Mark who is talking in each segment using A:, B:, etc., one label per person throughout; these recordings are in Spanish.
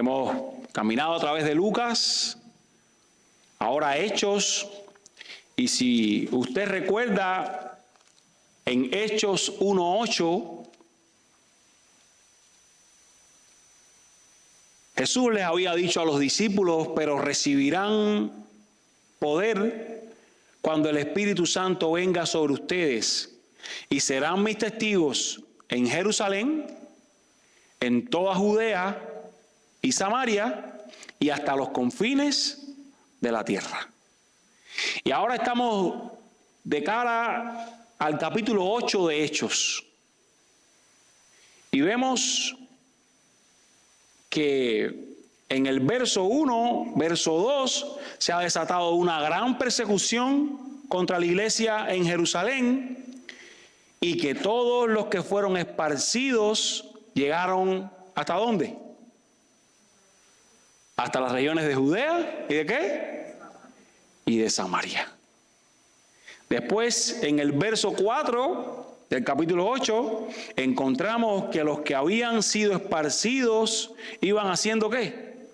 A: Hemos caminado a través de Lucas, ahora Hechos, y si usted recuerda, en Hechos 1:8, Jesús les había dicho a los discípulos, pero recibirán poder cuando el Espíritu Santo venga sobre ustedes, y serán mis testigos en Jerusalén, en toda Judea y Samaria, y hasta los confines de la tierra. Y ahora estamos de cara al capítulo 8 de Hechos, y vemos que en el verso 1, verso 2, se ha desatado una gran persecución contra la iglesia en Jerusalén, y que todos los que fueron esparcidos llegaron ¿hasta dónde? Hasta las regiones de Judea, ¿y de qué? Y de Samaria. Después, en el verso 4 del capítulo 8, encontramos que los que habían sido esparcidos iban haciendo ¿qué?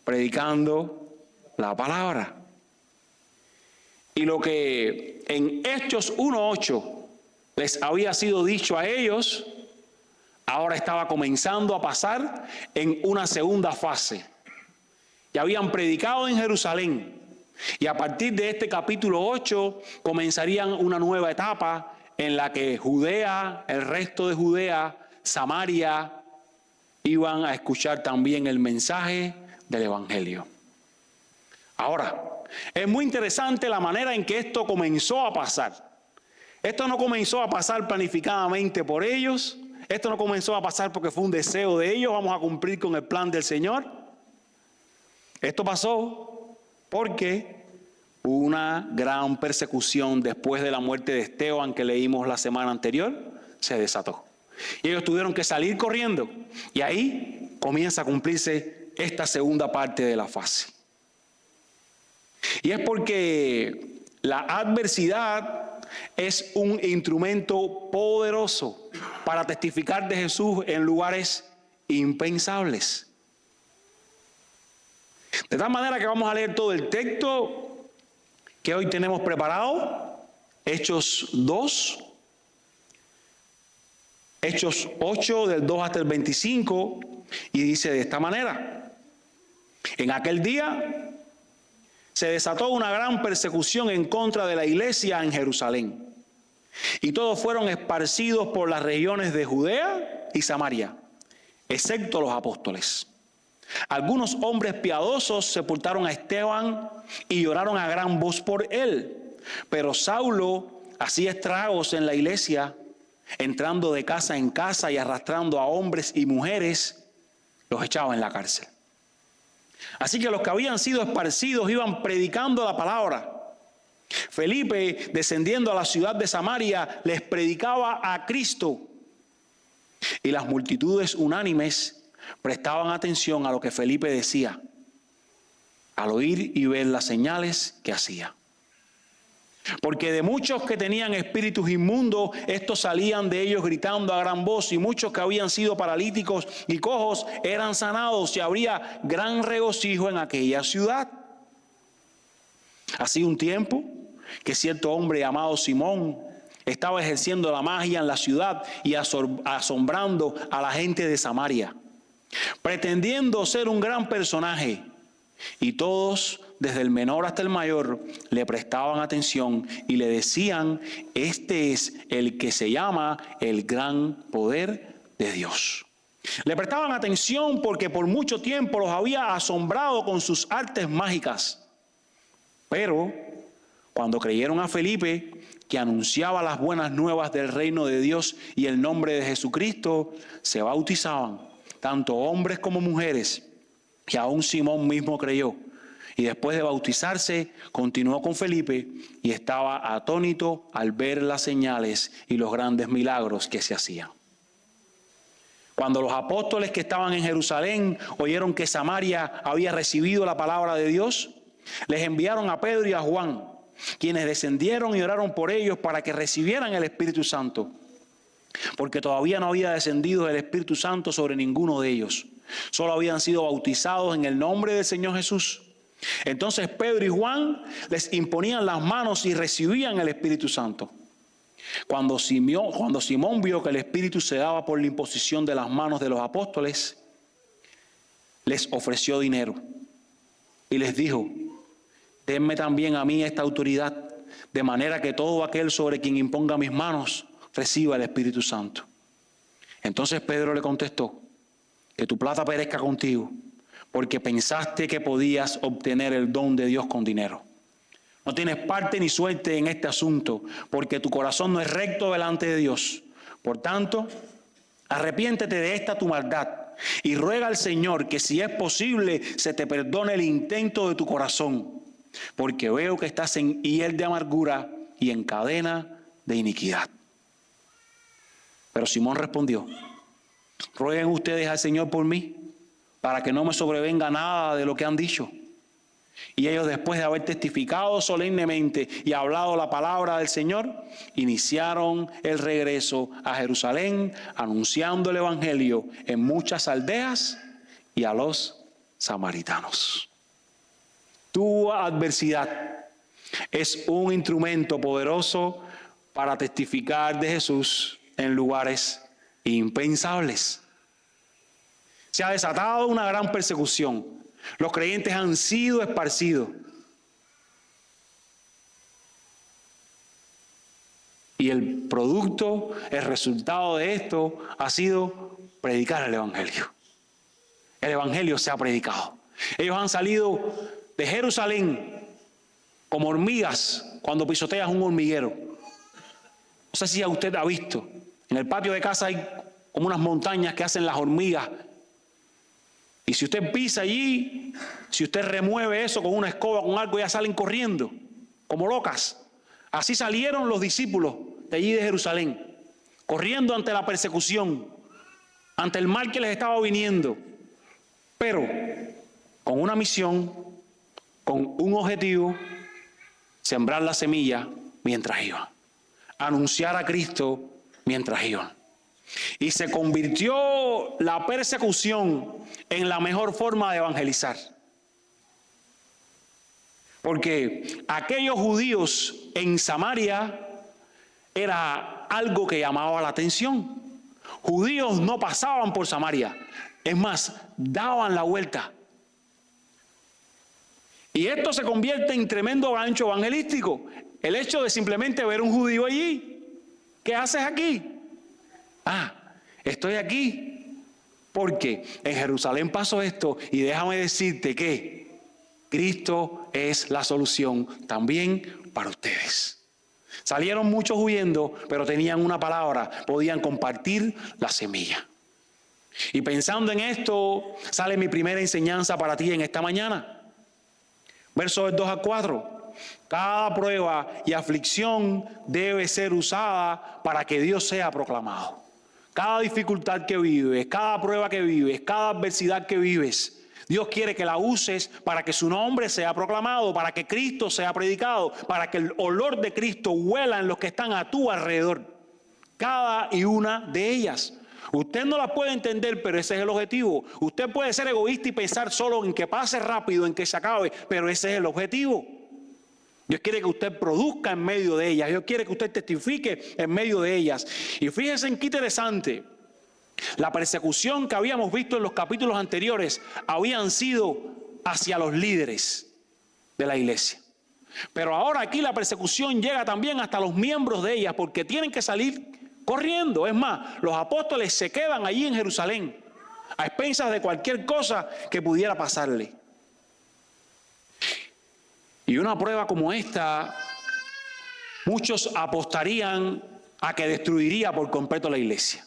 A: Predicando la palabra. Y lo que en Hechos 1:8 les había sido dicho a ellos, ahora estaba comenzando a pasar en una segunda fase. Ya habían predicado en Jerusalén, y a partir de este capítulo 8 comenzarían una nueva etapa en la que Judea, el resto de Judea, Samaria, iban a escuchar también el mensaje del Evangelio. Ahora, es muy interesante la manera en que esto comenzó a pasar. Esto no comenzó a pasar planificadamente por ellos. Esto no comenzó a pasar porque fue un deseo de ellos, vamos a cumplir con el plan del Señor. Esto pasó porque hubo una gran persecución después de la muerte de Esteban que leímos la semana anterior, se desató. Y ellos tuvieron que salir corriendo, y ahí comienza a cumplirse esta segunda parte de la fase. Y es porque la adversidad es un instrumento poderoso para testificar de Jesús en lugares impensables. De tal manera que vamos a leer todo el texto que hoy tenemos preparado, Hechos 2, Hechos 8 del 2 hasta el 25, y dice de esta manera: en aquel día se desató una gran persecución en contra de la iglesia en Jerusalén, y todos fueron esparcidos por las regiones de Judea y Samaria, excepto los apóstoles. Algunos hombres piadosos sepultaron a Esteban y lloraron a gran voz por él, pero Saulo hacía estragos en la iglesia, entrando de casa en casa y arrastrando a hombres y mujeres, los echaba en la cárcel. Así que los que habían sido esparcidos iban predicando la palabra. Felipe, descendiendo a la ciudad de Samaria, les predicaba a Cristo, y las multitudes unánimes prestaban atención a lo que Felipe decía, al oír y ver las señales que hacía. Porque de muchos que tenían espíritus inmundos, estos salían de ellos gritando a gran voz, y muchos que habían sido paralíticos y cojos eran sanados, y habría gran regocijo en aquella ciudad. Hacía un tiempo que cierto hombre llamado Simón estaba ejerciendo la magia en la ciudad y asombrando a la gente de Samaria, pretendiendo ser un gran personaje, y todos, desde el menor hasta el mayor, le prestaban atención y le decían: este es el que se llama el gran poder de Dios. Le prestaban atención porque por mucho tiempo los había asombrado con sus artes mágicas. Pero cuando creyeron a Felipe, que anunciaba las buenas nuevas del reino de Dios y el nombre de Jesucristo, se bautizaban, tanto hombres como mujeres, y aún Simón mismo creyó. Y después de bautizarse, continuó con Felipe y estaba atónito al ver las señales y los grandes milagros que se hacían. Cuando los apóstoles que estaban en Jerusalén oyeron que Samaria había recibido la palabra de Dios, les enviaron a Pedro y a Juan, quienes descendieron y oraron por ellos para que recibieran el Espíritu Santo, porque todavía no había descendido el Espíritu Santo sobre ninguno de ellos. Solo habían sido bautizados en el nombre del Señor Jesús. Entonces Pedro y Juan les imponían las manos y recibían el Espíritu Santo. Cuando Simón vio que el Espíritu se daba por la imposición de las manos de los apóstoles, les ofreció dinero y les dijo: denme también a mí esta autoridad, de manera que todo aquel sobre quien imponga mis manos reciba el Espíritu Santo. Entonces Pedro le contestó: que tu plata perezca contigo, porque pensaste que podías obtener el don de Dios con dinero. No tienes parte ni suerte en este asunto, porque tu corazón no es recto delante de Dios. Por tanto, arrepiéntete de esta tu maldad y ruega al Señor que, si es posible, se te perdone el intento de tu corazón, porque veo que estás en hiel de amargura y en cadena de iniquidad. Pero Simón respondió: rueguen ustedes al Señor por mí, para que no me sobrevenga nada de lo que han dicho. Y ellos, después de haber testificado solemnemente y hablado la palabra del Señor, iniciaron el regreso a Jerusalén, anunciando el evangelio en muchas aldeas y a los samaritanos. Tu adversidad es un instrumento poderoso para testificar de Jesús en lugares impensables. Se ha desatado una gran persecución. Los creyentes han sido esparcidos. Y el producto, el resultado de esto ha sido predicar el evangelio. El evangelio se ha predicado. Ellos han salido de Jerusalén como hormigas cuando pisoteas un hormiguero. No sé si usted ha visto. En el patio de casa hay como unas montañas que hacen las hormigas. Y si usted pisa allí, si usted remueve eso con una escoba, con algo, ya salen corriendo, como locas. Así salieron los discípulos de allí de Jerusalén, corriendo ante la persecución, ante el mal que les estaba viniendo, pero con una misión, con un objetivo: sembrar la semilla mientras iban, anunciar a Cristo mientras iban. Y se convirtió la persecución en la mejor forma de evangelizar. Porque aquellos judíos en Samaria era algo que llamaba la atención. Judíos no pasaban por Samaria, es más, daban la vuelta. Y esto se convierte en tremendo gancho evangelístico. El hecho de simplemente ver un judío allí. ¿Qué haces aquí? Estoy aquí porque en Jerusalén pasó esto, y déjame decirte que Cristo es la solución también para ustedes. Salieron muchos huyendo, pero tenían una palabra, podían compartir la semilla. Y pensando en esto, sale mi primera enseñanza para ti en esta mañana. Versos 2 a 4. Cada prueba y aflicción debe ser usada para que Dios sea proclamado. Cada dificultad que vives, cada prueba que vives, cada adversidad que vives, Dios quiere que la uses para que su nombre sea proclamado, para que Cristo sea predicado, para que el olor de Cristo huela en los que están a tu alrededor. Cada y una de ellas. Usted no la puede entender, pero ese es el objetivo. Usted puede ser egoísta y pensar solo en que pase rápido, en que se acabe, pero ese es el objetivo. Dios quiere que usted produzca en medio de ellas. Dios quiere que usted testifique en medio de ellas. Y fíjense en qué interesante. La persecución que habíamos visto en los capítulos anteriores habían sido hacia los líderes de la iglesia. Pero ahora aquí la persecución llega también hasta los miembros de ellas, porque tienen que salir corriendo. Es más, los apóstoles se quedan allí en Jerusalén a expensas de cualquier cosa que pudiera pasarle. Y una prueba como esta, muchos apostarían a que destruiría por completo la iglesia.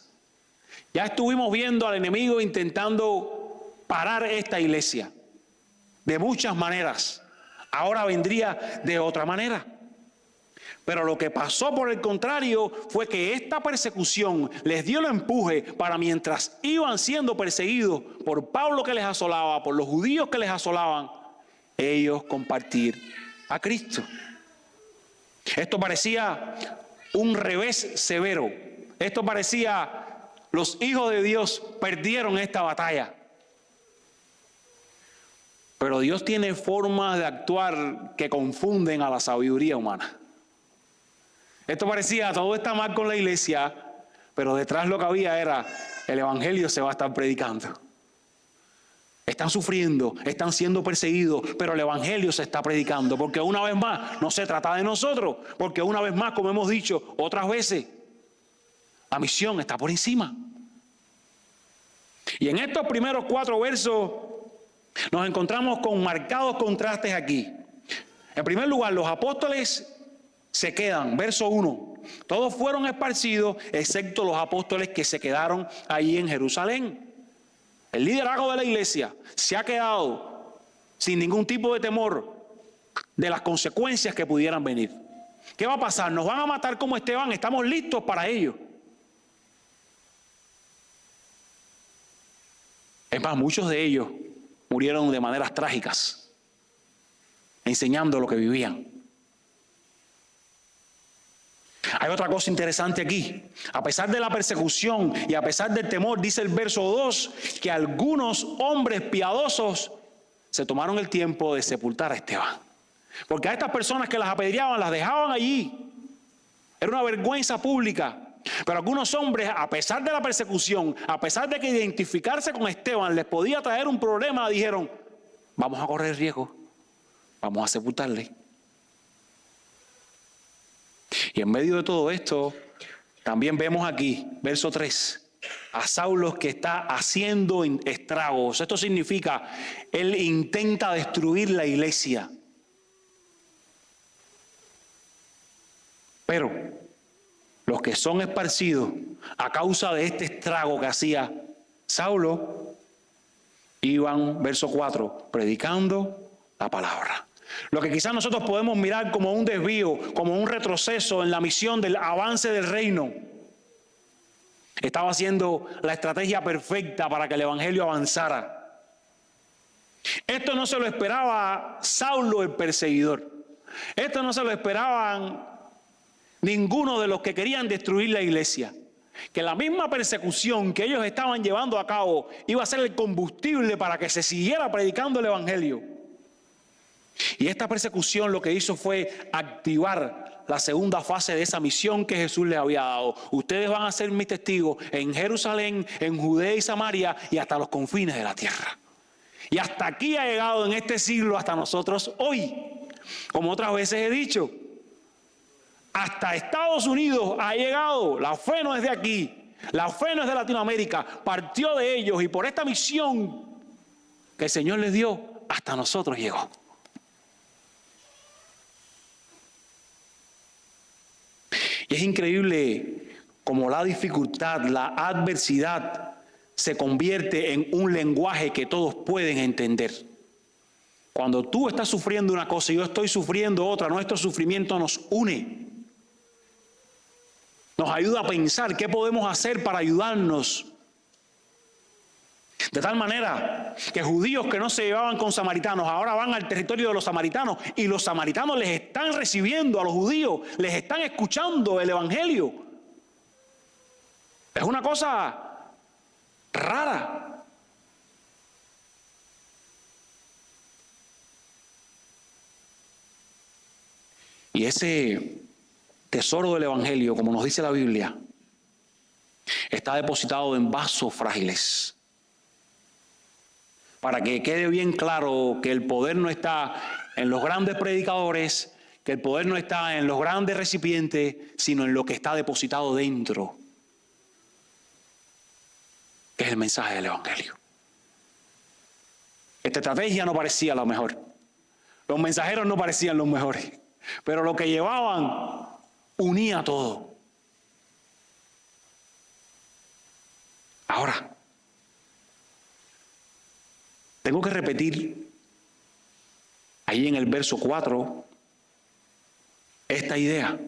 A: Ya estuvimos viendo al enemigo intentando parar esta iglesia de muchas maneras. Ahora vendría de otra manera. Pero lo que pasó, por el contrario, fue que esta persecución les dio el empuje para, mientras iban siendo perseguidos por Pablo que les asolaba, por los judíos que les asolaban, ellos compartir a Cristo. Esto parecía un revés severo. Esto parecía: los hijos de Dios perdieron esta batalla. Pero Dios tiene formas de actuar que confunden a la sabiduría humana. Esto parecía, todo está mal con la iglesia, pero detrás lo que había era, el evangelio se va a estar predicando. Están sufriendo, están siendo perseguidos, pero el evangelio se está predicando, porque una vez más no se trata de nosotros, porque una vez más, como hemos dicho otras veces, la misión está por encima. Y en estos primeros 4 versos nos encontramos con marcados contrastes aquí. En primer lugar, los apóstoles se quedan, verso 1. Todos fueron esparcidos, excepto los apóstoles que se quedaron allí en Jerusalén. El liderazgo de la iglesia se ha quedado sin ningún tipo de temor de las consecuencias que pudieran venir. ¿Qué va a pasar? ¿Nos van a matar como Esteban? Estamos listos para ello. Es más, muchos de ellos murieron de maneras trágicas, enseñando lo que vivían. Hay otra cosa interesante aquí. A pesar de la persecución y a pesar del temor, dice el verso 2, que algunos hombres piadosos se tomaron el tiempo de sepultar a Esteban. Porque a estas personas que las apedreaban, las dejaban allí. Era una vergüenza pública. Pero algunos hombres, a pesar de la persecución, a pesar de que identificarse con Esteban les podía traer un problema, dijeron, vamos a correr riesgo, vamos a sepultarle. Y en medio de todo esto, también vemos aquí, verso 3, a Saulo que está haciendo estragos. Esto significa, él intenta destruir la iglesia. Pero los que son esparcidos a causa de este estrago que hacía Saulo, iban, verso 4, predicando la palabra. Lo que quizás nosotros podemos mirar como un desvío, como un retroceso en la misión del avance del reino, estaba haciendo la estrategia perfecta para que el evangelio avanzara. Esto no se lo esperaba Saulo el perseguidor. Esto no se lo esperaban ninguno de los que querían destruir la iglesia. Que la misma persecución que ellos estaban llevando a cabo iba a ser el combustible para que se siguiera predicando el evangelio. Y esta persecución lo que hizo fue activar la segunda fase de esa misión que Jesús les había dado. Ustedes van a ser mis testigos en Jerusalén, en Judea y Samaria y hasta los confines de la tierra. Y hasta aquí ha llegado en este siglo hasta nosotros hoy. Como otras veces he dicho, hasta Estados Unidos ha llegado. La fe no es de aquí, la fe no es de Latinoamérica, partió de ellos y por esta misión que el Señor les dio, hasta nosotros llegó. Y es increíble cómo la dificultad, la adversidad se convierte en un lenguaje que todos pueden entender. Cuando tú estás sufriendo una cosa y yo estoy sufriendo otra, nuestro sufrimiento nos une. Nos ayuda a pensar qué podemos hacer para ayudarnos. De tal manera que judíos que no se llevaban con samaritanos ahora van al territorio de los samaritanos y los samaritanos les están recibiendo a los judíos, les están escuchando el evangelio. Es una cosa rara. Y ese tesoro del evangelio, como nos dice la Biblia, está depositado en vasos frágiles. Para que quede bien claro que el poder no está en los grandes predicadores, que el poder no está en los grandes recipientes, sino en lo que está depositado dentro, que es el mensaje del evangelio. Esta estrategia no parecía la mejor. Los mensajeros no parecían los mejores, pero lo que llevaban unía todo. Ahora, tengo que repetir ahí en el verso 4 esta idea.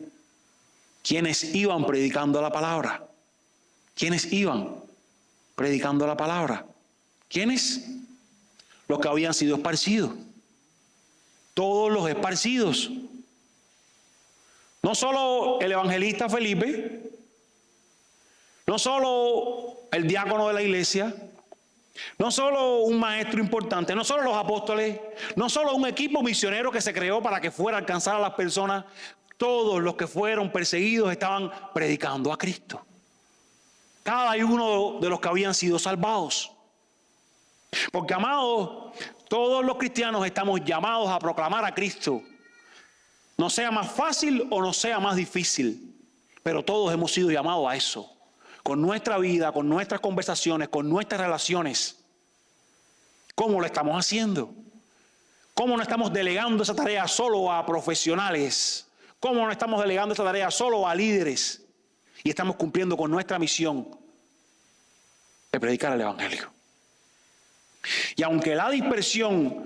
A: ¿Quiénes iban predicando la palabra? ¿Quiénes iban predicando la palabra? ¿Quiénes? Los que habían sido esparcidos. Todos los esparcidos. No solo el evangelista Felipe, no solo el diácono de la iglesia, No solo un maestro importante, no solo los apóstoles, no solo un equipo misionero que se creó para que fuera a alcanzar a las personas. Todos los que fueron perseguidos estaban predicando a Cristo. Cada uno de los que habían sido salvados. Porque, amados, todos los cristianos estamos llamados a proclamar a Cristo. No sea más fácil o no sea más difícil, pero todos hemos sido llamados a eso. Con nuestra vida, con nuestras conversaciones, con nuestras relaciones. ¿Cómo lo estamos haciendo? ¿Cómo no estamos delegando esa tarea solo a profesionales? ¿Cómo no estamos delegando esa tarea solo a líderes? Y estamos cumpliendo con nuestra misión de predicar el Evangelio. Y aunque la dispersión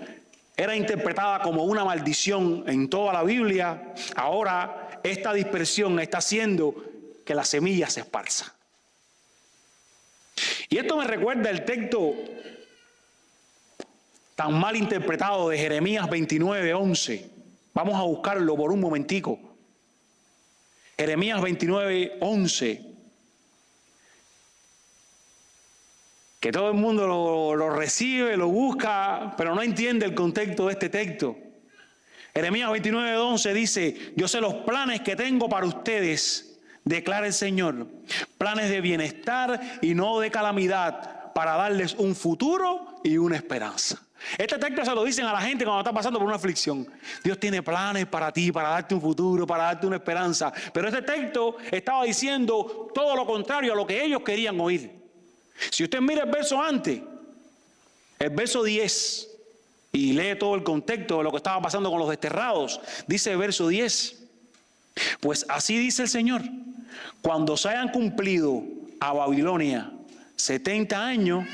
A: era interpretada como una maldición en toda la Biblia, ahora esta dispersión está haciendo que la semilla se esparza. Y esto me recuerda el texto tan mal interpretado de Jeremías 29:11. Vamos a buscarlo por un momentico. Jeremías 29:11. Que todo el mundo lo recibe, lo busca, pero no entiende el contexto de este texto. Jeremías 29:11 dice: yo sé los planes que tengo para ustedes, declara el Señor, planes de bienestar y no de calamidad, para darles un futuro y una esperanza. Este texto se lo dicen a la gente cuando está pasando por una aflicción. Dios tiene planes para ti, para darte un futuro, para darte una esperanza. Pero este texto estaba diciendo todo lo contrario a lo que ellos querían oír. Si usted mira el verso antes, el verso 10, y lee todo el contexto de lo que estaba pasando con los desterrados, dice el verso 10, pues así dice el Señor, cuando se hayan cumplido a Babilonia 70 años,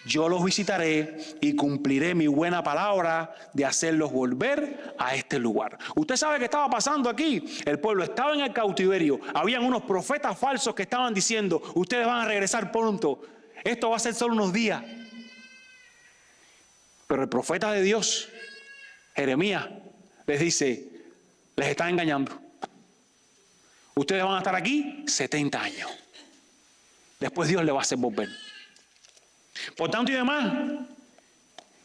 A: yo los visitaré y cumpliré mi buena palabra de hacerlos volver a este lugar. Usted sabe qué estaba pasando aquí. El pueblo estaba en el cautiverio. Habían unos profetas falsos que estaban diciendo: ustedes van a regresar pronto. Esto va a ser solo unos días. Pero el profeta de Dios, Jeremías, les dice: les están engañando. Ustedes van a estar aquí 70 años. Después Dios les va a hacer volver. Por tanto y demás,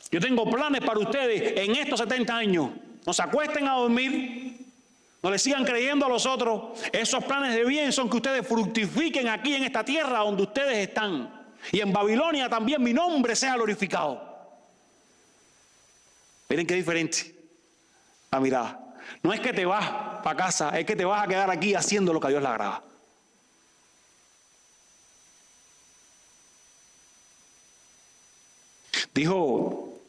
A: yo tengo planes para ustedes en estos 70 años. No se acuesten a dormir, no le sigan creyendo a los otros. Esos planes de bien son que ustedes fructifiquen aquí en esta tierra donde ustedes están. Y en Babilonia también mi nombre sea glorificado. Miren qué diferente la mirada. No es que te vas para casa, es que te vas a quedar aquí haciendo lo que a Dios le agrada. Dijo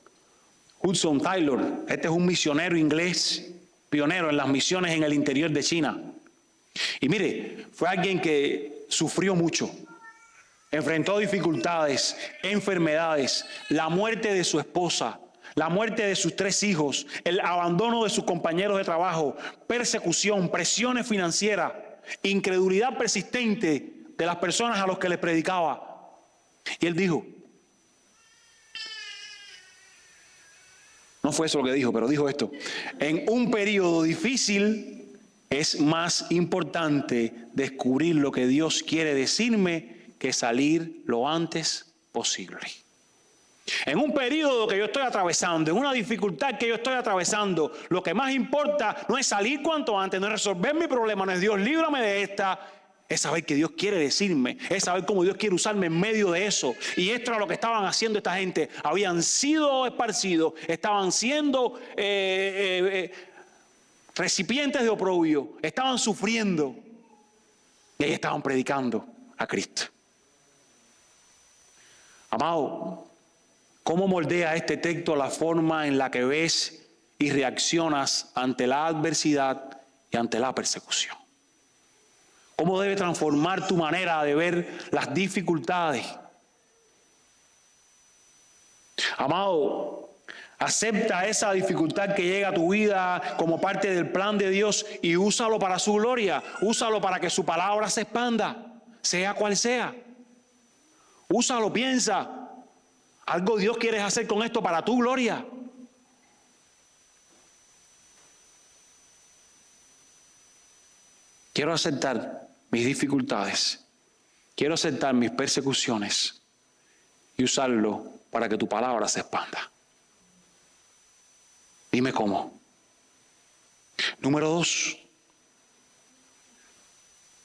A: Hudson Taylor, este es un misionero inglés, pionero en las misiones en el interior de China. Y mire, fue alguien que sufrió mucho, enfrentó dificultades, enfermedades, la muerte de su esposa, la muerte de sus 3 hijos, el abandono de sus compañeros de trabajo, persecución, presiones financieras, incredulidad persistente de las personas a las que les predicaba. Y él dijo, no fue eso lo que dijo, pero dijo esto: en un periodo difícil es más importante descubrir lo que Dios quiere decirme que salir lo antes posible. En un periodo que yo estoy atravesando, en una dificultad que yo estoy atravesando, lo que más importa no es salir cuanto antes, no es resolver mi problema, no es Dios, líbrame de esta. Es saber que Dios quiere decirme, es saber cómo Dios quiere usarme en medio de eso. Y esto era lo que estaban haciendo esta gente. Habían sido esparcidos, estaban siendo recipientes de oprobio, estaban sufriendo. Y ahí estaban predicando a Cristo. Amado, ¿cómo moldea este texto la forma en la que ves y reaccionas ante la adversidad y ante la persecución? ¿Cómo debe transformar tu manera de ver las dificultades? Amado, acepta esa dificultad que llega a tu vida como parte del plan de Dios y úsalo para su gloria. Úsalo para que su palabra se expanda, sea cual sea. Úsalo, piensa. Algo Dios quiere hacer con esto para tu gloria. Quiero aceptar mis dificultades. Quiero aceptar mis persecuciones. y usarlo para que tu palabra se expanda. Dime cómo. Número 2.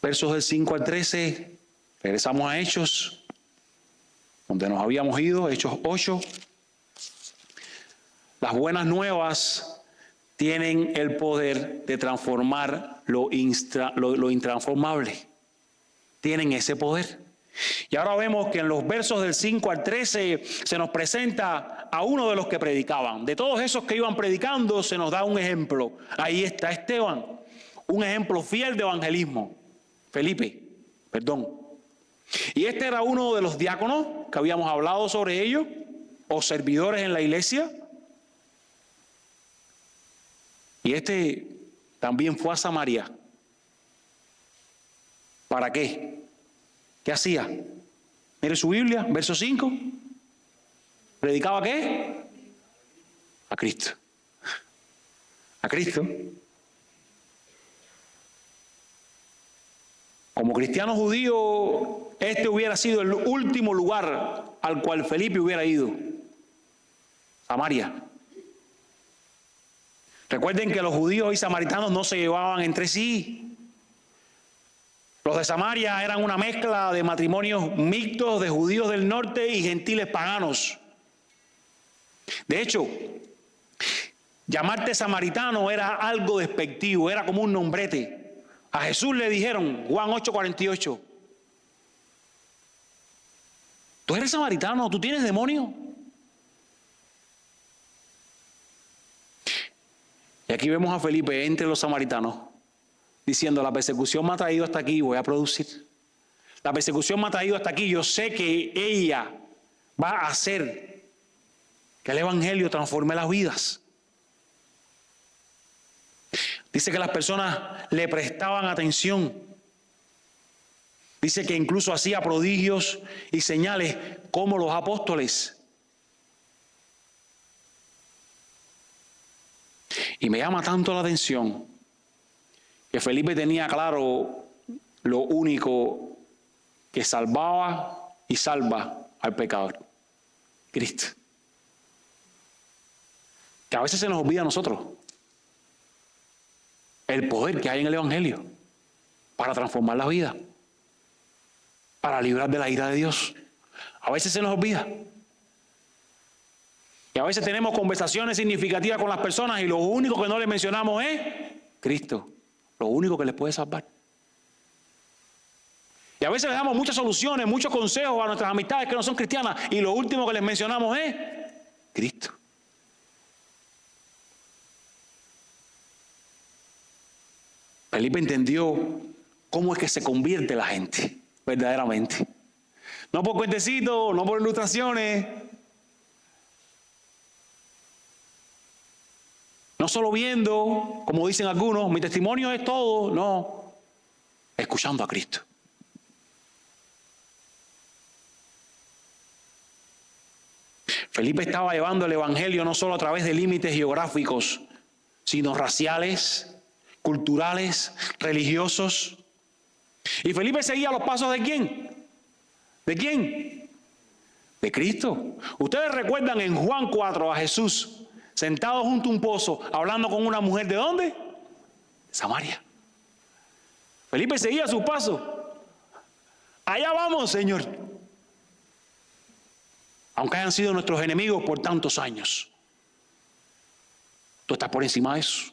A: Versos del 5 al 13. Regresamos a Hechos, donde nos habíamos ido, Hechos 8. Las buenas nuevas tienen el poder de transformar lo intransformable. Tienen ese poder. Y ahora vemos que en los versos del 5 al 13 se nos presenta a uno de los que predicaban. De todos esos que iban predicando se nos da un ejemplo. Ahí está Esteban, un ejemplo fiel de evangelismo. Felipe. Y este era uno de los diáconos que habíamos hablado sobre ellos, o servidores en la iglesia. Y este también fue a Samaria. ¿Para qué? ¿Qué hacía? Mire su Biblia, verso 5. ¿Predicaba qué? A Cristo. A Cristo. Como cristiano judío, este hubiera sido el último lugar al cual Felipe hubiera ido. Samaria. Recuerden que los judíos y samaritanos no se llevaban entre sí. Los de Samaria eran una mezcla de matrimonios mixtos de judíos del norte y gentiles paganos. De hecho, llamarte samaritano era algo despectivo, era como un nombrete. A Jesús le dijeron, Juan 8:48, ¿tú eres samaritano? ¿Tú tienes demonio? Y aquí vemos a Felipe entre los samaritanos, diciendo, la persecución me ha traído hasta aquí y voy a producir. La persecución me ha traído hasta aquí, yo sé que ella va a hacer que el evangelio transforme las vidas. Dice que las personas le prestaban atención. Dice que incluso hacía prodigios y señales como los apóstoles. Y me llama tanto la atención que Felipe tenía claro lo único que salvaba y salva al pecador: Cristo. Que a veces se nos olvida a nosotros el poder que hay en el evangelio para transformar la vida, para librar de la ira de Dios. A veces se nos olvida. Y a veces tenemos conversaciones significativas con las personas y lo único que no les mencionamos es Cristo, lo único que les puede salvar. Y a veces les damos muchas soluciones, muchos consejos a nuestras amistades que no son cristianas y lo último que les mencionamos es Cristo. Felipe entendió cómo es que se convierte la gente verdaderamente. No por cuentecitos, no por ilustraciones. No solo viendo, como dicen algunos, mi testimonio es todo. No, escuchando a Cristo. Felipe estaba llevando el evangelio no solo a través de límites geográficos, sino raciales, culturales, religiosos. Y Felipe seguía los pasos ¿de quién? ¿De quién? De Cristo. Ustedes recuerdan en Juan 4 a Jesús sentado junto a un pozo hablando con una mujer ¿de dónde? De Samaria. Felipe seguía sus pasos. Allá vamos, Señor. Aunque hayan sido nuestros enemigos por tantos años, tú estás por encima de eso.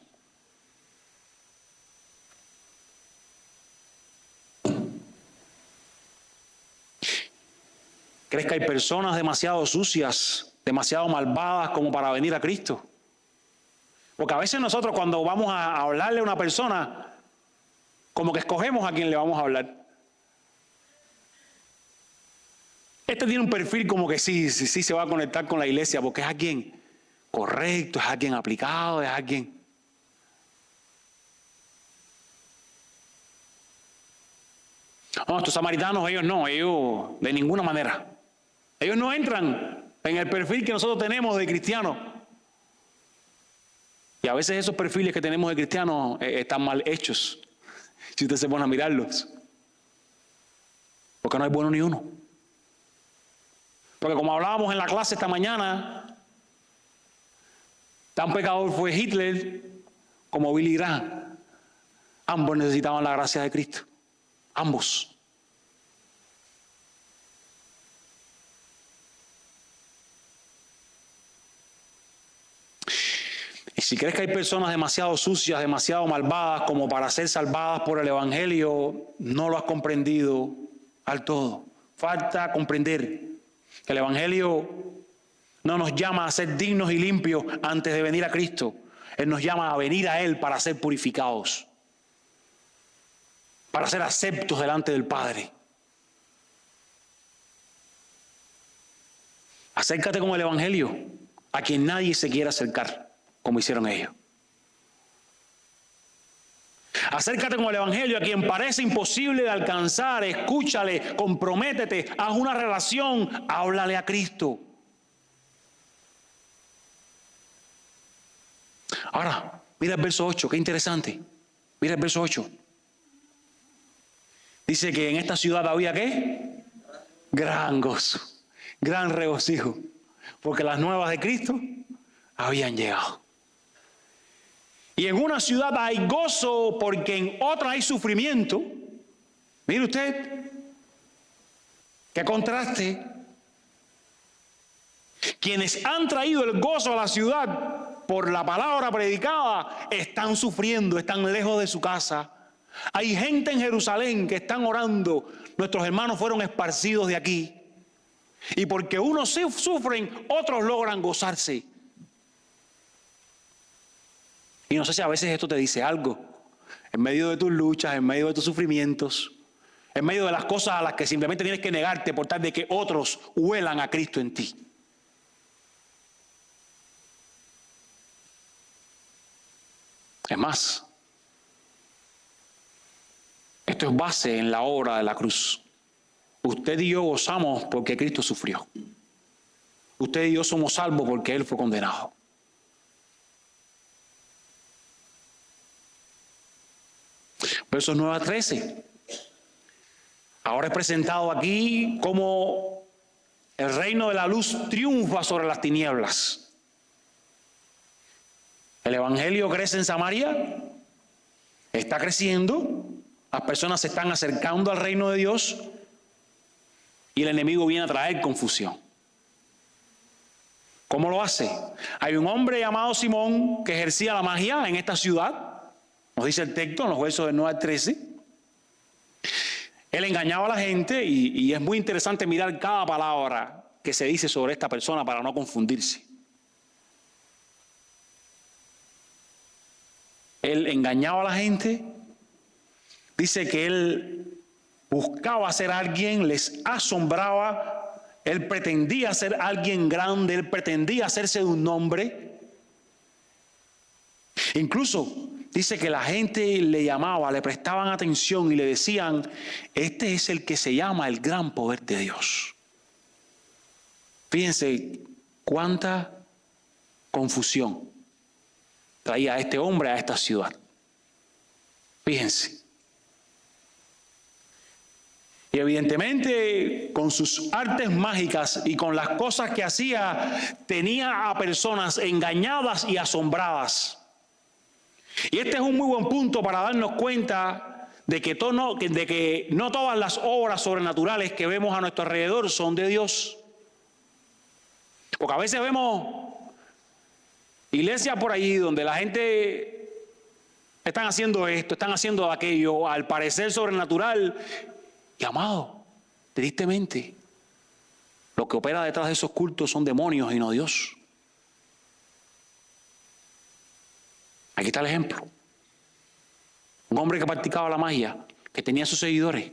A: ¿Crees que hay personas demasiado sucias, demasiado malvadas como para venir a Cristo? Porque a veces nosotros cuando vamos a hablarle a una persona, como que escogemos a quién le vamos a hablar. Este tiene un perfil como que sí se va a conectar con la iglesia porque es alguien correcto, es alguien aplicado, es alguien... No, estos samaritanos, ellos no, ellos de ninguna manera. Ellos no entran en el perfil que nosotros tenemos de cristianos. Y a veces esos perfiles que tenemos de cristianos están mal hechos, si usted se pone a mirarlos. Porque no hay bueno ni uno. Porque como hablábamos en la clase esta mañana, tan pecador fue Hitler como Billy Graham. Ambos necesitaban la gracia de Cristo. Ambos. Y si crees que hay personas demasiado sucias, demasiado malvadas como para ser salvadas por el Evangelio, no lo has comprendido al todo. Falta comprender que el Evangelio no nos llama a ser dignos y limpios antes de venir a Cristo. Él nos llama a venir a Él para ser purificados, para ser aceptos delante del Padre. Acércate con el Evangelio a quien nadie se quiera acercar, como hicieron ellos. Acércate con el Evangelio a quien parece imposible de alcanzar. Escúchale, comprométete, haz una relación, háblale a Cristo. Ahora, mira el verso 8, qué interesante. Mira el verso 8. Dice que en esta ciudad había ¿qué? Gran gozo, gran regocijo, porque las nuevas de Cristo habían llegado. Y en una ciudad hay gozo porque en otra hay sufrimiento. Mire usted, qué contraste. Quienes han traído el gozo a la ciudad por la palabra predicada están sufriendo, están lejos de su casa. Hay gente en Jerusalén que están orando. Nuestros hermanos fueron esparcidos de aquí. Y porque unos sufren, otros logran gozarse. Y no sé si a veces esto te dice algo. En medio de tus luchas, en medio de tus sufrimientos, en medio de las cosas a las que simplemente tienes que negarte por tal de que otros huelan a Cristo en ti. Es más, esto es base en la obra de la cruz. Usted y yo gozamos porque Cristo sufrió. Usted y yo somos salvos porque Él fue condenado. Versos 9 a 13. Ahora es presentado aquí como el reino de la luz triunfa sobre las tinieblas. El Evangelio crece en Samaria, está creciendo, las personas se están acercando al reino de Dios y el enemigo viene a traer confusión. ¿Cómo lo hace? Hay un hombre llamado Simón que ejercía la magia en esta ciudad. Nos dice el texto en los versos del 9 al 13. Él engañaba a la gente y es muy interesante mirar cada palabra que se dice sobre esta persona para no confundirse. Él engañaba a la gente. Dice que él buscaba ser alguien, les asombraba. Él pretendía ser alguien grande, él pretendía hacerse de un nombre. Incluso dice que la gente le llamaba, le prestaban atención y le decían, este es el que se llama el gran poder de Dios. Fíjense cuánta confusión traía a este hombre a esta ciudad. Fíjense. Y evidentemente con sus artes mágicas y con las cosas que hacía, tenía a personas engañadas y asombradas. Y este es un muy buen punto para darnos cuenta de que no todas las obras sobrenaturales que vemos a nuestro alrededor son de Dios. Porque a veces vemos iglesias por ahí donde la gente están haciendo esto, están haciendo aquello, al parecer sobrenatural. Y amado, tristemente, lo que opera detrás de esos cultos son demonios y no Dios. Aquí está el ejemplo. Un hombre que practicaba la magia, que tenía sus seguidores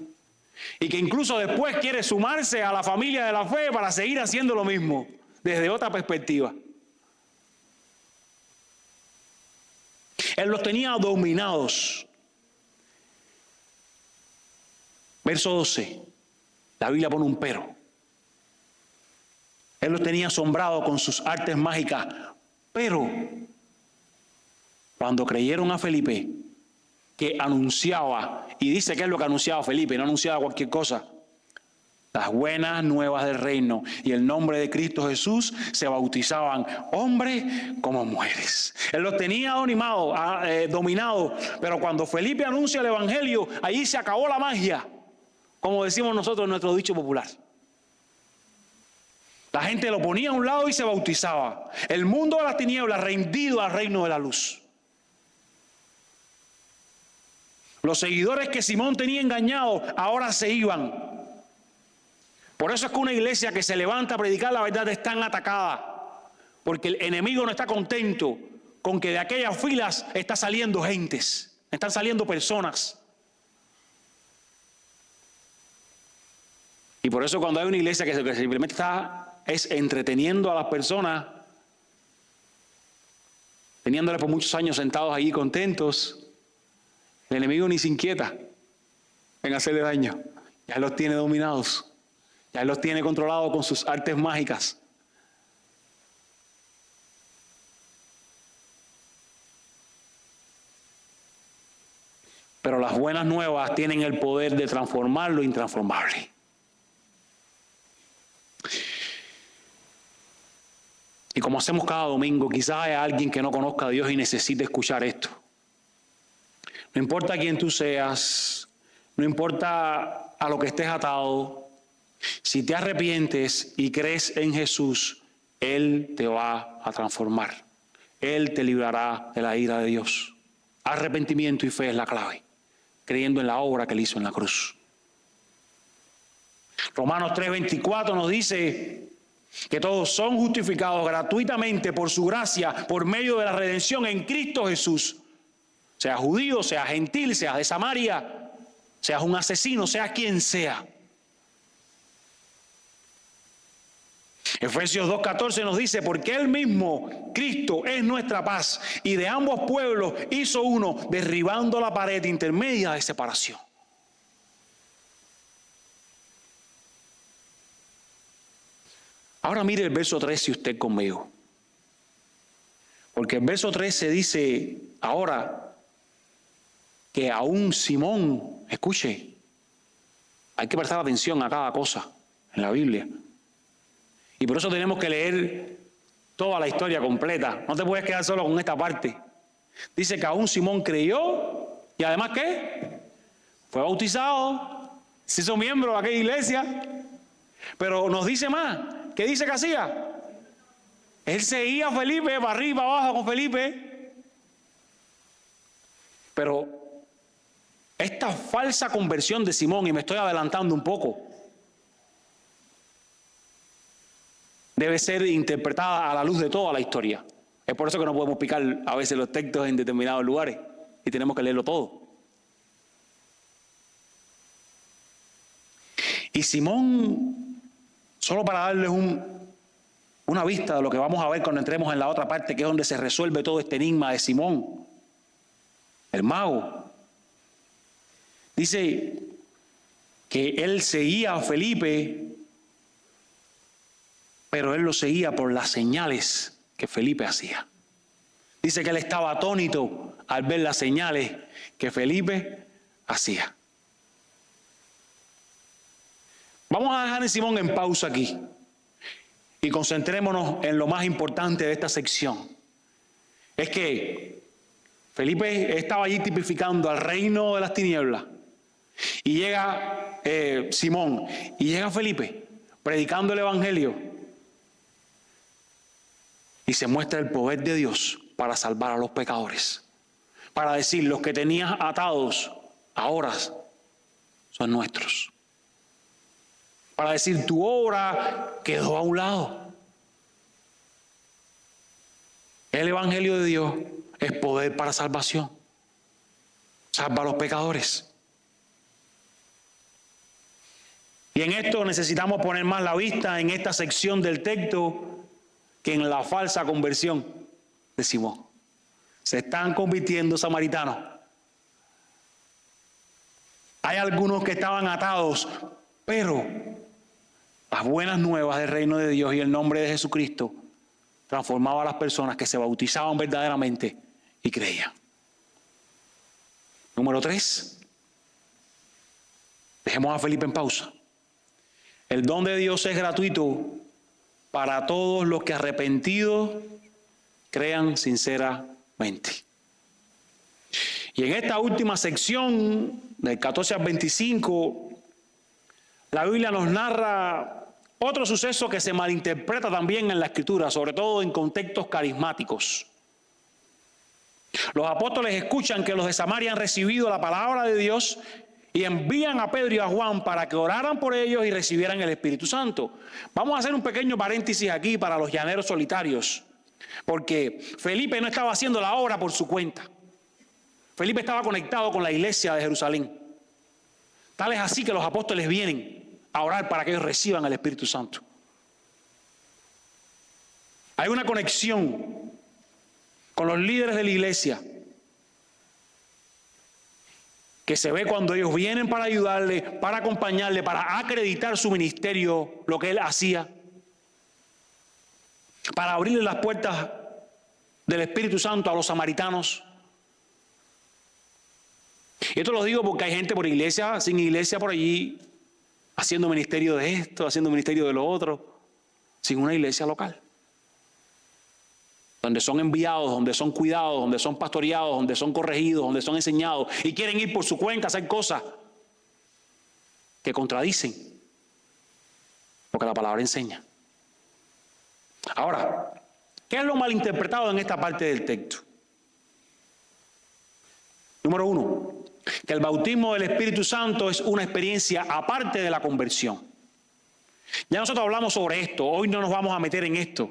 A: y que incluso después quiere sumarse a la familia de la fe para seguir haciendo lo mismo desde otra perspectiva. Él los tenía dominados. Verso 12, la Biblia pone un pero. Él los tenía asombrados con sus artes mágicas, pero cuando creyeron a Felipe, que anunciaba, y dice que es lo que anunciaba Felipe, no anunciaba cualquier cosa, las buenas nuevas del reino y el nombre de Cristo Jesús, se bautizaban hombres como mujeres. Él los tenía dominados, pero cuando Felipe anuncia el evangelio, allí se acabó la magia, como decimos nosotros en nuestro dicho popular. La gente lo ponía a un lado y se bautizaba. El mundo de las tinieblas rendido al reino de la luz. Los seguidores que Simón tenía engañados ahora se iban. Por eso es que una iglesia que se levanta a predicar la verdad es tan atacada, porque el enemigo no está contento con que de aquellas filas están saliendo gentes, están saliendo personas. Y por eso cuando hay una iglesia que simplemente es entreteniendo a las personas, teniéndoles por muchos años sentados allí contentos, el enemigo ni se inquieta en hacerle daño. Ya los tiene dominados. Ya Él los tiene controlados con sus artes mágicas. Pero las buenas nuevas tienen el poder de transformar lo intransformable. Y como hacemos cada domingo, quizás haya alguien que no conozca a Dios y necesite escuchar esto. No importa quién tú seas, no importa a lo que estés atado, si te arrepientes y crees en Jesús, Él te va a transformar. Él te librará de la ira de Dios. Arrepentimiento y fe es la clave, creyendo en la obra que Él hizo en la cruz. Romanos 3:24 nos dice que todos son justificados gratuitamente por su gracia, por medio de la redención en Cristo Jesús. Sea judío, sea gentil, sea de Samaria, seas un asesino, sea quien sea. Efesios 2:14 nos dice, porque Él mismo, Cristo, es nuestra paz, y de ambos pueblos hizo uno, derribando la pared intermedia de separación. Ahora mire el verso 13 usted conmigo. Porque el verso 13 dice ahora que aún Simón, escuche, hay que prestar atención a cada cosa en la Biblia. Y por eso tenemos que leer toda la historia completa. No te puedes quedar solo con esta parte. Dice que aún Simón creyó y además ¿qué? Fue bautizado, se hizo miembro de aquella iglesia. Pero nos dice más. ¿Qué dice que hacía? Él seguía a Felipe, para arriba, para abajo con Felipe. Pero esta falsa conversión de Simón, y me estoy adelantando un poco, debe ser interpretada a la luz de toda la historia. Es por eso que no podemos picar a veces los textos en determinados lugares y tenemos que leerlo todo. Y Simón, solo para darles una vista de lo que vamos a ver cuando entremos en la otra parte, que es donde se resuelve todo este enigma de Simón, el mago. Dice que él seguía a Felipe, pero él lo seguía por las señales que Felipe hacía. Dice que él estaba atónito al ver las señales que Felipe hacía. Vamos a dejar a Simón en pausa aquí y concentrémonos en lo más importante de esta sección. Es que Felipe estaba allí tipificando al reino de las tinieblas y llega Simón y llega Felipe predicando el evangelio. Y se muestra el poder de Dios para salvar a los pecadores. Para decir, los que tenías atados, ahora son nuestros. Para decir, tu obra quedó a un lado. El evangelio de Dios es poder para salvación. Salva a los pecadores. Y en esto necesitamos poner más la vista en esta sección del texto que en la falsa conversión de Simón. Se están convirtiendo samaritanos. Hay algunos que estaban atados, pero las buenas nuevas del reino de Dios y el nombre de Jesucristo transformaba a las personas que se bautizaban verdaderamente y creían. Número 3. Dejemos a Felipe en pausa. El don de Dios es gratuito para todos los que arrepentidos crean sinceramente. Y en esta última sección, del 14 al 25, la Biblia nos narra otro suceso que se malinterpreta también en la Escritura, sobre todo en contextos carismáticos. Los apóstoles escuchan que los de Samaria han recibido la palabra de Dios y envían a Pedro y a Juan para que oraran por ellos y recibieran el Espíritu Santo. Vamos a hacer un pequeño paréntesis aquí para los llaneros solitarios, porque Felipe no estaba haciendo la obra por su cuenta. Felipe estaba conectado con la iglesia de Jerusalén. Tal es así que los apóstoles vienen a orar para que ellos reciban el Espíritu Santo. Hay una conexión con los líderes de la iglesia que se ve cuando ellos vienen para ayudarle, para acompañarle, para acreditar su ministerio, lo que él hacía, para abrirle las puertas del Espíritu Santo a los samaritanos. Y esto lo digo porque hay gente por iglesia, sin iglesia por allí, haciendo ministerio de esto, haciendo ministerio de lo otro, sin una iglesia local, donde son enviados, donde son cuidados, donde son pastoreados, donde son corregidos, donde son enseñados, y quieren ir por su cuenta a hacer cosas que contradicen lo que la palabra enseña. Ahora, ¿qué es lo malinterpretado en esta parte del texto? Número 1, que el bautismo del Espíritu Santo es una experiencia aparte de la conversión. Ya nosotros hablamos sobre esto, hoy no nos vamos a meter en esto.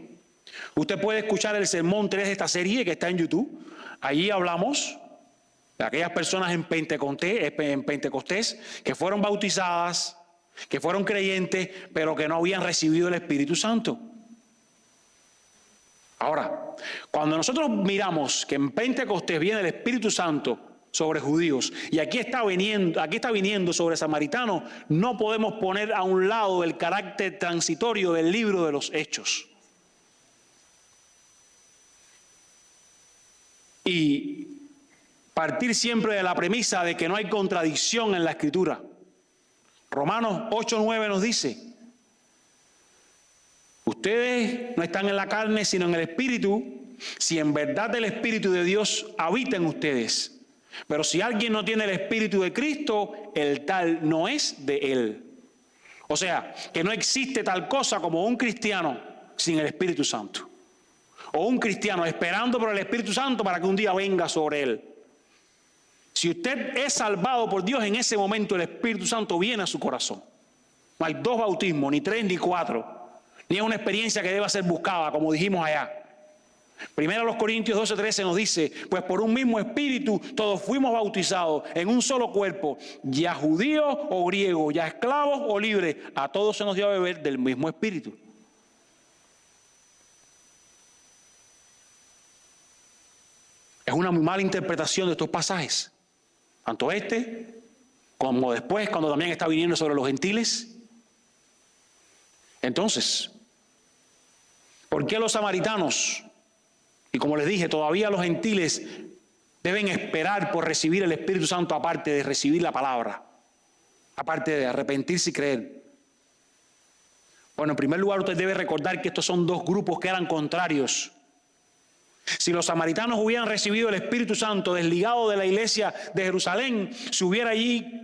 A: Usted puede escuchar el sermón 3 de esta serie que está en YouTube. Allí hablamos de aquellas personas en Pentecostés que fueron bautizadas, que fueron creyentes, pero que no habían recibido el Espíritu Santo. Ahora, cuando nosotros miramos que en Pentecostés viene el Espíritu Santo sobre judíos y aquí está viniendo sobre samaritanos, no podemos poner a un lado el carácter transitorio del libro de los Hechos. Y partir siempre de la premisa de que no hay contradicción en la Escritura. Romanos 8:9 nos dice: ustedes no están en la carne sino en el Espíritu, si en verdad el Espíritu de Dios habita en ustedes. Pero si alguien no tiene el Espíritu de Cristo, el tal no es de él. O sea, que no existe tal cosa como un cristiano sin el Espíritu Santo. O un cristiano esperando por el Espíritu Santo para que un día venga sobre él. Si usted es salvado por Dios, en ese momento el Espíritu Santo viene a su corazón. No hay 2 bautismos, ni 3, ni 4. Ni es una experiencia que deba ser buscada, como dijimos allá. Primero los Corintios 12:13 nos dice: pues por un mismo Espíritu todos fuimos bautizados en un solo cuerpo, ya judíos o griegos, ya esclavos o libres, a todos se nos dio a beber del mismo Espíritu. Es una muy mala interpretación de estos pasajes, tanto este como después, cuando también está viniendo sobre los gentiles. Entonces, ¿por qué los samaritanos, y como les dije, todavía los gentiles deben esperar por recibir el Espíritu Santo aparte de recibir la palabra, aparte de arrepentirse y creer? Bueno, en primer lugar, usted debe recordar que estos son 2 grupos que eran contrarios. Si los samaritanos hubieran recibido el Espíritu Santo desligado de la iglesia de Jerusalén, se hubiera allí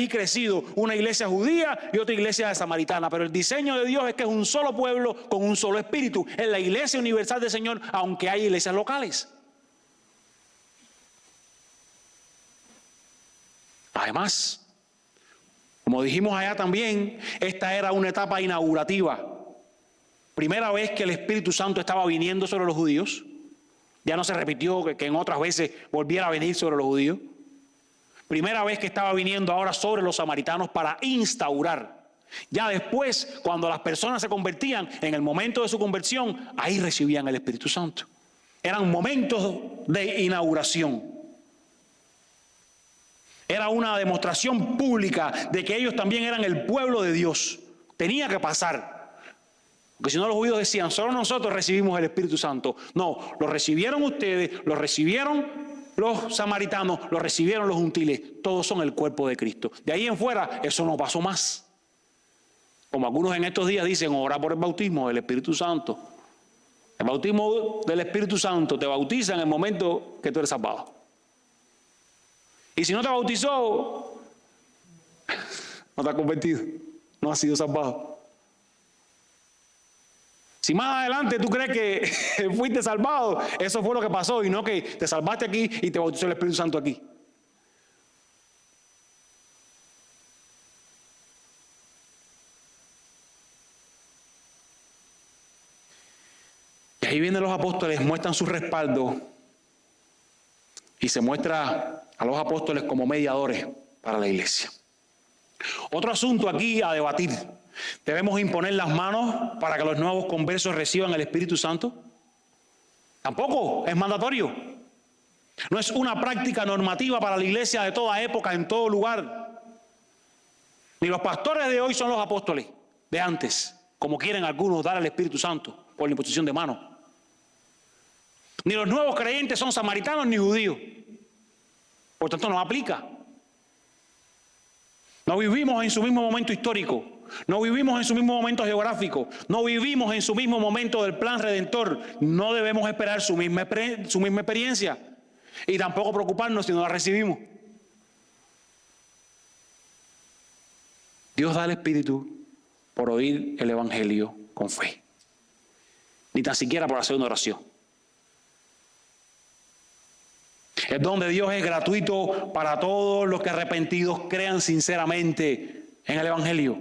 A: crecido una iglesia judía y otra iglesia samaritana. Pero el diseño de Dios es que es un solo pueblo con un solo espíritu. Es la iglesia universal del Señor, aunque hay iglesias locales. Además, como dijimos allá también, esta era una etapa inaugurativa. Primera vez que el Espíritu Santo estaba viniendo sobre los judíos. Ya no se repitió que en otras veces volviera a venir sobre los judíos. Primera vez que estaba viniendo ahora sobre los samaritanos para instaurar. Ya después, cuando las personas se convertían, en el momento de su conversión, ahí recibían el Espíritu Santo. Eran momentos de inauguración. Era una demostración pública de que ellos también eran el pueblo de Dios. Tenía que pasar. Porque si no, los judíos decían: solo nosotros recibimos el Espíritu Santo. No, lo recibieron ustedes, lo recibieron los samaritanos, lo recibieron los gentiles. Todos son el cuerpo de Cristo. De ahí en fuera, eso no pasó más. Como algunos en estos días dicen, ora por el bautismo del Espíritu Santo. El bautismo del Espíritu Santo te bautiza en el momento que tú eres salvado. Y si no te bautizó, no te has convertido, no has sido salvado. Si más adelante tú crees que fuiste salvado, eso fue lo que pasó y no que te salvaste aquí y te bautizó el Espíritu Santo aquí. Y ahí vienen los apóstoles, muestran su respaldo y se muestra a los apóstoles como mediadores para la iglesia. Otro asunto aquí a debatir. ¿Debemos imponer las manos para que los nuevos conversos reciban el Espíritu Santo? Tampoco es mandatorio. No es una práctica normativa para la iglesia de toda época, en todo lugar. Ni los pastores de hoy son los apóstoles de antes, como quieren algunos dar el Espíritu Santo por la imposición de manos. Ni los nuevos creyentes son samaritanos ni judíos. Por tanto, no aplica. No vivimos en su mismo momento histórico. No vivimos en su mismo momento geográfico. No vivimos en su mismo momento del plan redentor. No debemos esperar su misma experiencia. Y tampoco preocuparnos si no la recibimos. Dios da el Espíritu por oír el Evangelio con fe. Ni tan siquiera por hacer una oración. El don de Dios es gratuito para todos los que arrepentidos crean sinceramente en el Evangelio.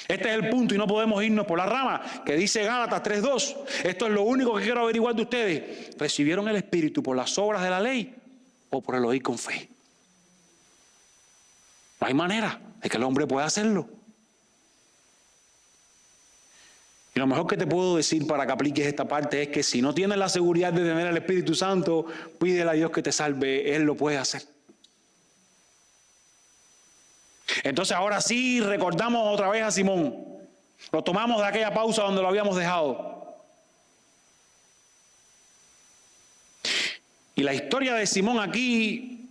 A: Este es el punto y no podemos irnos por la rama que dice Gálatas 3:2. Esto es lo único que quiero averiguar de ustedes. ¿Recibieron el Espíritu por las obras de la ley o por el oír con fe? No hay manera de que el hombre pueda hacerlo. Y lo mejor que te puedo decir para que apliques esta parte es que si no tienes la seguridad de tener el Espíritu Santo, pídele a Dios que te salve, Él lo puede hacer. Entonces ahora sí recordamos otra vez a Simón. Lo tomamos de aquella pausa donde lo habíamos dejado. Y la historia de Simón aquí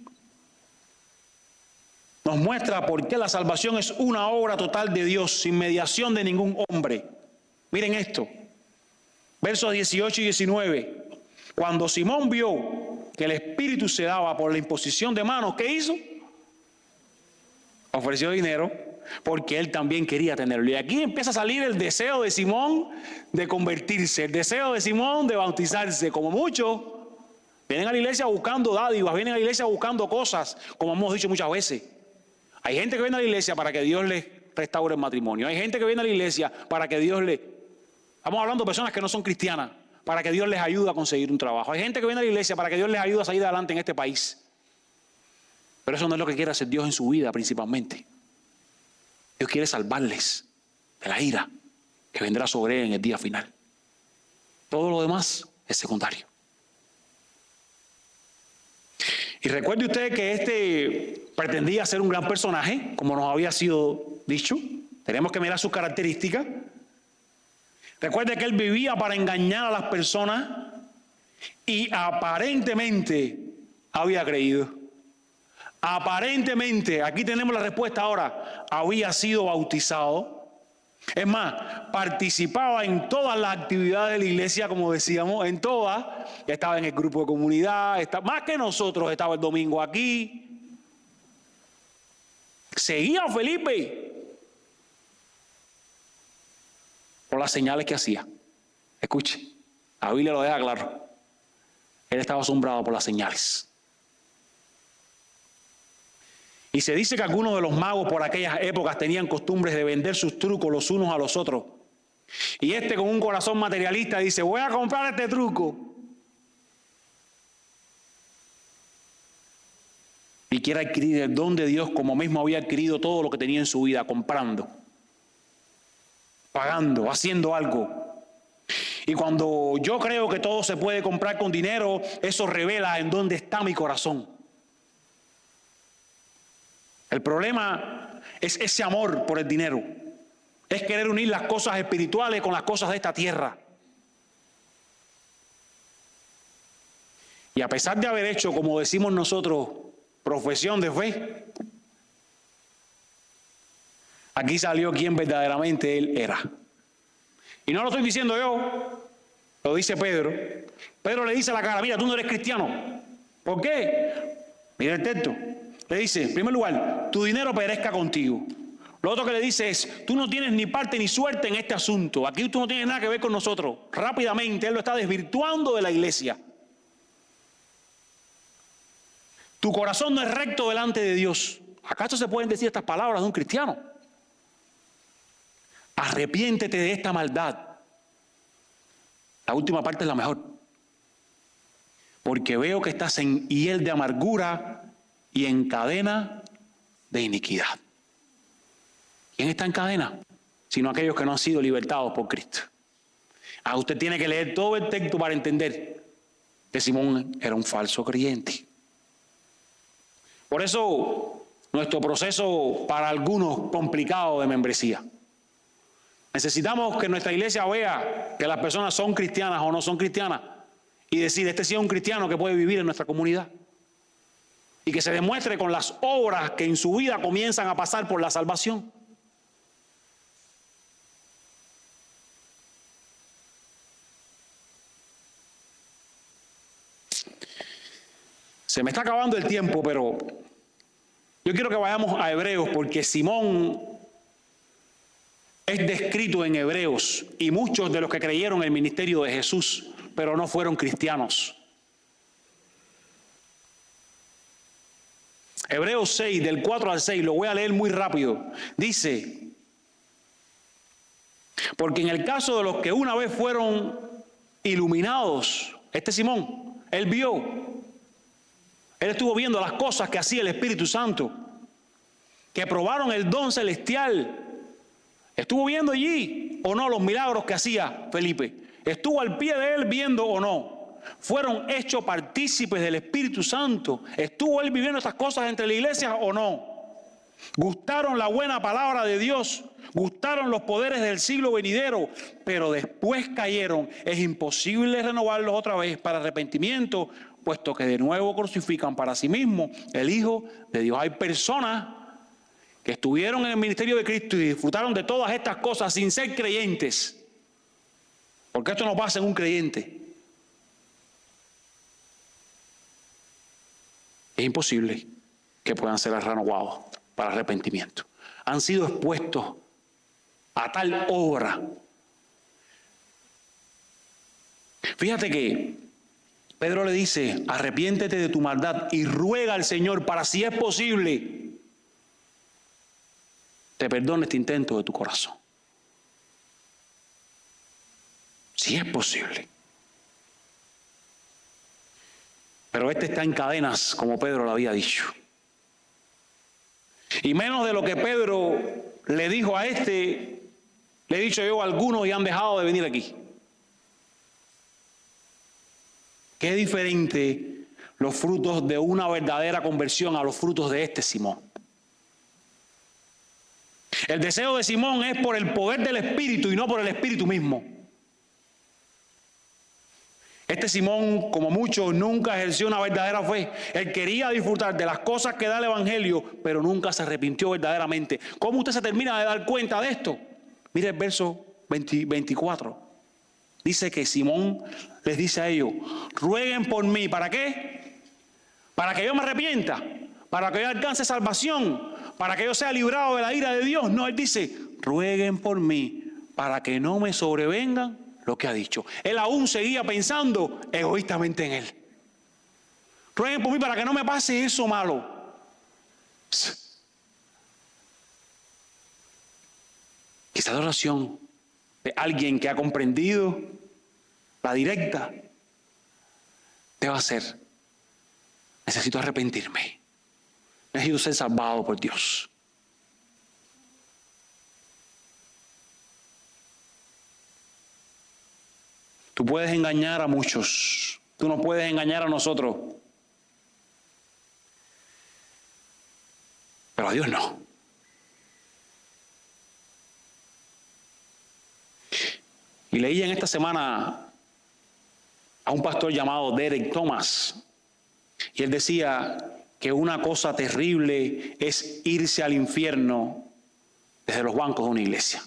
A: nos muestra por qué la salvación es una obra total de Dios, sin mediación de ningún hombre. Miren esto, versos 18 y 19. Cuando Simón vio que el Espíritu se daba por la imposición de manos, ¿qué hizo? Ofreció dinero porque él también quería tenerlo. Y aquí empieza a salir el deseo de Simón de convertirse, el deseo de Simón de bautizarse. Como muchos vienen a la iglesia buscando dádivas, vienen a la iglesia buscando cosas, como hemos dicho muchas veces. Hay gente que viene a la iglesia para que Dios les restaure el matrimonio. Hay gente que viene a la iglesia para que Dios les... Estamos hablando de personas que no son cristianas, para que Dios les ayude a conseguir un trabajo. Hay gente que viene a la iglesia para que Dios les ayude a salir adelante en este país. Pero eso no es lo que quiere hacer Dios en su vida principalmente. Dios quiere salvarles de la ira que vendrá sobre él en el día final. Todo lo demás es secundario. Y recuerde usted que este pretendía ser un gran personaje, como nos había sido dicho. Tenemos que mirar sus características. Recuerde que él vivía para engañar a las personas y aparentemente había creído. Aparentemente, aquí tenemos la respuesta ahora, había sido bautizado. Es más, participaba en todas las actividades de la iglesia, como decíamos, en todas. Estaba en el grupo de comunidad, más que nosotros, estaba el domingo aquí. Seguía a Felipe por las señales que hacía. Escuche, la Biblia lo deja claro. Él estaba asombrado por las señales. Y se dice que algunos de los magos por aquellas épocas tenían costumbres de vender sus trucos los unos a los otros. Y con un corazón materialista dice, voy a comprar este truco. Y quiere adquirir el don de Dios como mismo había adquirido todo lo que tenía en su vida, comprando, pagando, haciendo algo. Y cuando yo creo que todo se puede comprar con dinero, eso revela en dónde está mi corazón. El problema es ese amor por el dinero. Es querer unir las cosas espirituales con las cosas de esta tierra. Y a pesar de haber hecho, como decimos nosotros, profesión de fe, Aquí salió quien verdaderamente él era. Y no lo estoy diciendo yo, lo dice Pedro. Pedro le dice a la cara, mira, tú no eres cristiano. ¿Por qué? Mira el texto. Le dice, en primer lugar, tu dinero perezca contigo. Lo otro que le dice es, tú no tienes ni parte ni suerte en este asunto. Aquí tú no tienes nada que ver con nosotros. Rápidamente, él lo está desvirtuando de la iglesia. Tu corazón no es recto delante de Dios. ¿Acaso se pueden decir estas palabras de un cristiano? Arrepiéntete de esta maldad. La última parte es la mejor. Porque veo que estás en hiel de amargura y en cadena de iniquidad. ¿Quién está en cadena? Sino aquellos que no han sido libertados por Cristo. Usted tiene que leer todo el texto para entender que Simón era un falso creyente. Por eso, nuestro proceso para algunos complicado de membresía. Necesitamos que nuestra iglesia vea que las personas son cristianas o no son cristianas y decir, este sí es un cristiano que puede vivir en nuestra comunidad. Y que se demuestre con las obras que en su vida comienzan a pasar por la salvación. Se me está acabando el tiempo, pero yo quiero que vayamos a Hebreos, porque Simón es descrito en Hebreos y muchos de los que creyeron en el ministerio de Jesús, pero no fueron cristianos. Hebreos 6, del 4 al 6, lo voy a leer muy rápido. Dice, porque en el caso de los que una vez fueron iluminados, Simón, él vio. Él estuvo viendo las cosas que hacía el Espíritu Santo, que probaron el don celestial. ¿Estuvo viendo allí o no los milagros que hacía Felipe? ¿Estuvo al pie de él viendo o no? ¿Fueron hechos partícipes del Espíritu Santo? ¿Estuvo él viviendo estas cosas entre la iglesia o no? ¿Gustaron la buena palabra de Dios? ¿Gustaron los poderes del siglo venidero? Pero después cayeron. Es imposible renovarlos otra vez para arrepentimiento, puesto que de nuevo crucifican para sí mismos el Hijo de Dios. Hay personas que estuvieron en el ministerio de Cristo y disfrutaron de todas estas cosas sin ser creyentes. Porque esto no pasa en un creyente. Es imposible que puedan ser renovados para arrepentimiento. Han sido expuestos a tal obra. Fíjate que Pedro le dice, arrepiéntete de tu maldad y ruega al Señor para, si es posible, te perdone este intento de tu corazón. Si es posible. Pero está en cadenas, como Pedro lo había dicho. Y menos de lo que Pedro le dijo a le he dicho yo a algunos y han dejado de venir aquí. Qué diferente los frutos de una verdadera conversión a los frutos de Simón. El deseo de Simón es por el poder del Espíritu y no por el Espíritu mismo. Simón, como muchos, nunca ejerció una verdadera fe. Él quería disfrutar de las cosas que da el Evangelio, pero nunca se arrepintió verdaderamente. ¿Cómo usted se termina de dar cuenta de esto? Mire el verso 24. Dice que Simón les dice a ellos, rueguen por mí. ¿Para qué? ¿Para que yo me arrepienta? ¿Para que yo alcance salvación? ¿Para que yo sea librado de la ira de Dios? No, él dice, rueguen por mí para que no me sobrevengan lo que ha dicho. Él aún seguía pensando egoístamente en él. Rueguen por mí para que no me pase eso malo. Esta oración de alguien que ha comprendido la directa debe ser: necesito arrepentirme, necesito ser salvado por Dios. Tú puedes engañar a muchos, tú no puedes engañar a nosotros, pero a Dios no. Y leí en esta semana a un pastor llamado Derek Thomas, y él decía que una cosa terrible es irse al infierno desde los bancos de una iglesia.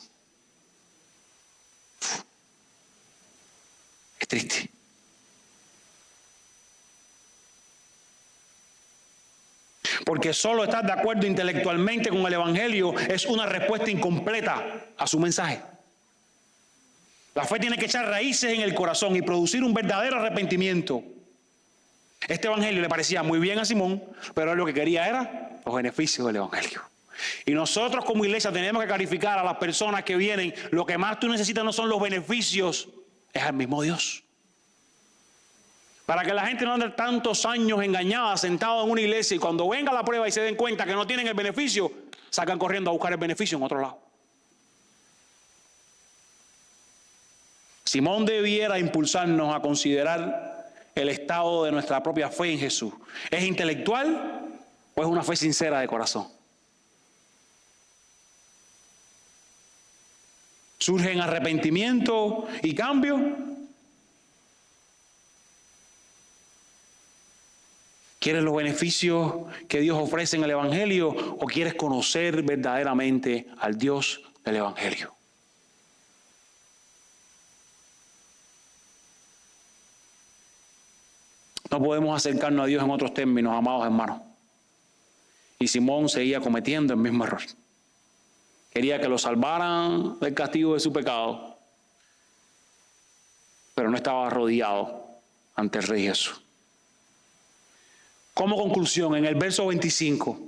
A: Es triste. Porque solo estar de acuerdo intelectualmente con el Evangelio es una respuesta incompleta a su mensaje. La fe tiene que echar raíces en el corazón y producir un verdadero arrepentimiento. Este Evangelio le parecía muy bien a Simón, pero él lo que quería era los beneficios del Evangelio. Y nosotros como iglesia tenemos que clarificar a las personas que vienen, lo que más tú necesitas no son los beneficios, es al mismo Dios. Para que la gente no ande tantos años engañada, sentada en una iglesia, y cuando venga la prueba y se den cuenta que no tienen el beneficio, sacan corriendo a buscar el beneficio en otro lado. Simón debiera impulsarnos a considerar el estado de nuestra propia fe en Jesús. ¿Es intelectual o es una fe sincera de corazón? ¿Surgen arrepentimiento y cambio? ¿Quieres los beneficios que Dios ofrece en el Evangelio o quieres conocer verdaderamente al Dios del Evangelio? No podemos acercarnos a Dios en otros términos, amados hermanos. Y Simón seguía cometiendo el mismo error. Quería que lo salvaran del castigo de su pecado, pero no estaba arrodillado ante el Rey Jesús. Como conclusión, en el verso 25,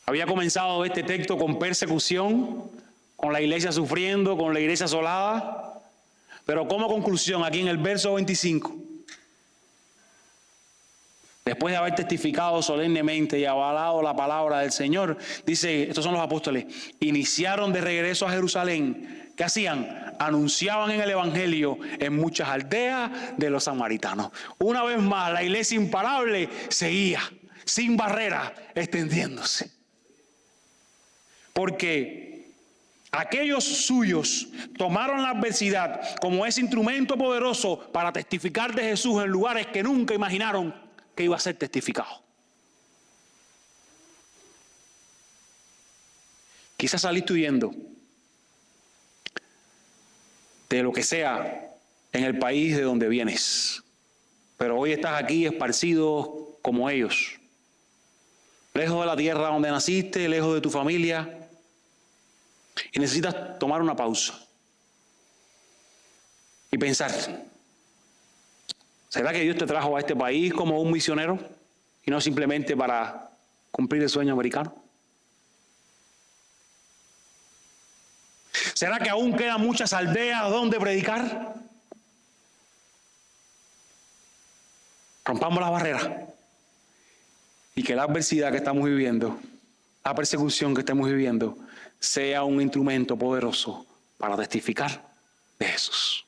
A: había comenzado este texto con persecución, con la iglesia sufriendo, con la iglesia asolada, pero como conclusión, aquí en el verso 25, después de haber testificado solemnemente y avalado la palabra del Señor, dice, estos son los apóstoles, iniciaron de regreso a Jerusalén. ¿Qué hacían? Anunciaban en el Evangelio en muchas aldeas de los samaritanos. Una vez más, la iglesia imparable seguía, sin barrera, extendiéndose. Porque aquellos suyos tomaron la adversidad como ese instrumento poderoso para testificar de Jesús en lugares que nunca imaginaron que iba a ser testificado. Quizás saliste huyendo de lo que sea en el país de donde vienes, pero hoy estás aquí esparcido como ellos, lejos de la tierra donde naciste, lejos de tu familia, y necesitas tomar una pausa y pensar, ¿será que Dios te trajo a este país como un misionero y no simplemente para cumplir el sueño americano? ¿Será que aún quedan muchas aldeas donde predicar? Rompamos las barreras y que la adversidad que estamos viviendo, la persecución que estamos viviendo, sea un instrumento poderoso para testificar de Jesús.